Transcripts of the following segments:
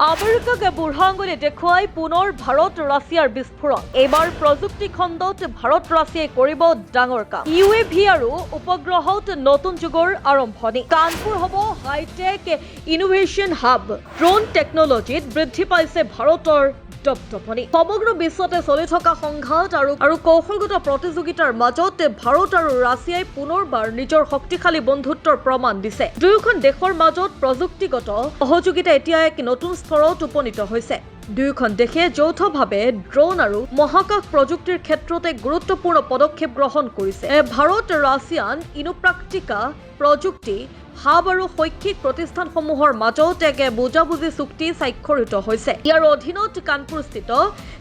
আমেৰিকাকে বুঢ়া আঙুলি দেখুৱাই পুনৰ ভাৰত ৰাছিয়াৰ বিস্ফোৰণ। এইবাৰ প্ৰযুক্তি খণ্ডত ভাৰত ৰাছিয়াই কৰিব ডাঙৰ কাম। UAV আৰু উপগ্ৰহত নতুন যুগৰ আৰম্ভণি। কানপুৰ হ'ব হাইটেক ইনোভেশ্যন হাব। ড্ৰোন টেকনলজিত বৃদ্ধি পাইছে ভাৰতৰ দপদপনি। সমগ্ৰ বিশ্বতে চলি থকা সংঘাত আৰু কৌশলগত প্ৰতিযোগিতাৰ মাজত ভাৰত আৰু ৰাছিয়াই পুনৰবাৰ নিজৰ শক্তিশালী বন্ধুত্বৰ প্ৰমাণ দিছে। দুয়োখন দেশৰ মাজত প্ৰযুক্তিগত সহযোগিতা এতিয়া এক নতুন স্তৰত উপনীত হৈছে। দুয়োখন দেশে যৌথভাৱে ড্ৰোন আৰু মহাকাশ প্ৰযুক্তিৰ ক্ষেত্ৰত এক গুৰুত্বপূৰ্ণ পদক্ষেপ গ্ৰহণ কৰিছে। ভাৰত ৰাছিয়ান ইনোপ্ৰাক্টিকা প্ৰযুক্তি হাব আৰু শৈক্ষিক প্ৰতিষ্ঠানসমূহৰ মাজত এক বুজাবুজি চুক্তি স্বাক্ষৰিত হৈছে। ইয়াৰ অধীনত কানপুৰস্থিত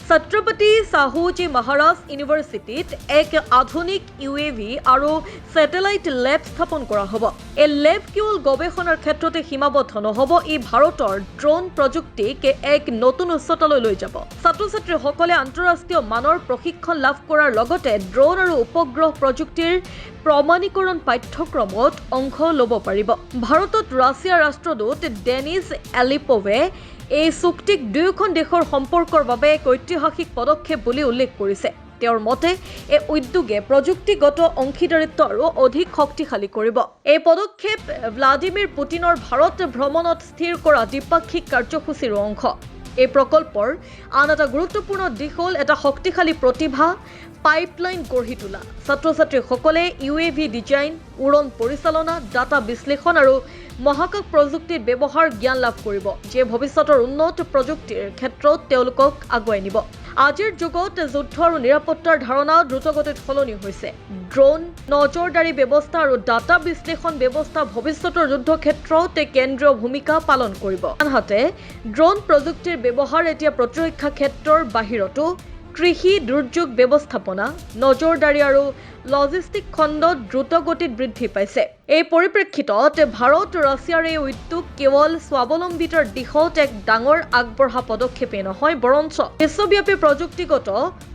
ছত্ৰপতি ছাহুজী মহাৰাজ ইউনিভাৰ্চিটিত এক আধুনিক UAV আৰু ছেটেলাইট লেব স্থাপন কৰা হ'ব। এই লেব কেৱল গৱেষণাৰ ক্ষেত্ৰতে সীমাবদ্ধ নহ'ব, ই ভাৰতৰ ড্ৰোন প্ৰযুক্তিক এক নতুন উচ্চতালৈ লৈ যাব। ছাত্ৰ-ছাত্ৰীসকলে আন্তঃৰাষ্ট্ৰীয় মানৰ প্ৰশিক্ষণ লাভ কৰাৰ লগতে ড্ৰোন আৰু উপগ্ৰহ প্ৰযুক্তিৰ প্ৰমাণীকৰণ পাঠ্যক্ৰমত অংশ ল'ব পাৰিব। ভাৰতত ৰাছিয়াৰ ৰাষ্ট্ৰদূত ডেনিছ এলিপোভে এই চুক্তিক দুয়োখন দেশৰ সম্পৰ্কৰ বাবে এক ঐতিহাসিক পদক্ষেপ বুলি উল্লেখ কৰিছে। তেওঁৰ মতে এই উদ্যোগে প্ৰযুক্তিগত অংশীদাৰিত্ব আৰু অধিক শক্তিশালী কৰিব। এই পদক্ষেপ ভ্লাদিমিৰ পুটিনৰ ভাৰত ভ্ৰমণত স্থিৰ কৰা দ্বিপাক্ষিক কাৰ্যসূচীৰ অংশ। এই প্ৰকল্পৰ আন এটা গুৰুত্বপূৰ্ণ দিশ হ'ল এটা শক্তিশালী প্ৰতিভা পাইপলাইন গঢ়ি তোলা। ছাত্ৰ-ছাত্ৰীসকলে UAV ডিজাইন, উৰণ পৰিচালনা, ডাটা বিশ্লেষণ আৰু মহাকাশ প্ৰযুক্তিৰ ব্যৱহাৰ জ্ঞান লাভ কৰিব, যিয়ে ভৱিষ্যতৰ উন্নত প্ৰযুক্তিৰ ক্ষেত্ৰত তেওঁলোকক আগুৱাই নিব। আজিৰ যুগত যুদ্ধ আৰু নিৰাপত্তাৰ ধাৰণা দ্ৰুতগতিত সলনি হৈছে। ড্ৰোন, নজৰদাৰী ব্যৱস্থা আৰু ডাটা বিশ্লেষণ ব্যৱস্থা ভৱিষ্যতৰ যুদ্ধ ক্ষেত্ৰত কেন্দ্ৰীয় ভূমিকা পালন কৰিব। আনহাতে ড্ৰোন প্ৰযুক্তিৰ ব্যৱহাৰ এতিয়া প্ৰতিৰক্ষা ক্ষেত্ৰৰ বাহিৰতো কৃষি, দুৰ্যোগ ব্যৱস্থাপনা, নজৰদাৰী আৰু লজিষ্টিক খণ্ডত দ্ৰুতগতিত বৃদ্ধি পাইছে। এই পৰিপ্ৰেক্ষিতত ভাৰত ৰাছিয়াৰ এই উদ্যোগ কেৱল স্বাৱলম্বিতাৰ দিশত এক ডাঙৰ আগবঢ়া পদক্ষেপেই নহয়, বৰঞ্চ বিশ্বব্যাপী প্ৰযুক্তিগত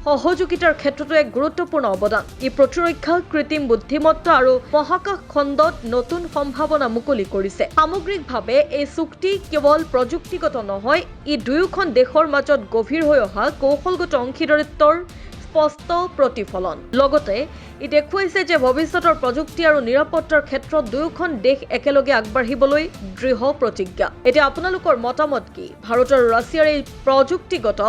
সহযোগিতাৰ ক্ষেত্ৰতো এক গুৰুত্বপূৰ্ণ অৱদান। ই প্ৰতিৰক্ষা, কৃত্ৰিম বুদ্ধিমত্তা আৰু মহাকাশ খণ্ডত নতুন সম্ভাৱনা মুকলি কৰিছে। সামগ্ৰিকভাৱে এই চুক্তি কেৱল প্ৰযুক্তিগত নহয়, ই দুয়োখন দেশৰ মাজত গভীৰ হৈ অহা কৌশলগত অংশীদাৰিত্বৰ স্পষ্ট প্ৰতিফলন। লগতে ই দেখুৱাইছে যে ভৱিষ্যতৰ প্ৰযুক্তি আৰু নিৰাপত্তাৰ ক্ষেত্ৰত দুয়োখন দেশ একেলগে আগবাঢ়িবলৈ দৃঢ় প্ৰতিজ্ঞা। এতিয়া আপোনালোকৰ মতামত কি? ভাৰত আৰু ৰাছিয়াৰ এই প্ৰযুক্তিগত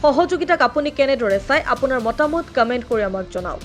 সহযোগিতাক আপুনি কেনেদৰে চায়? আপোনাৰ মতামত কমেণ্ট কৰি আমাক জনাওক।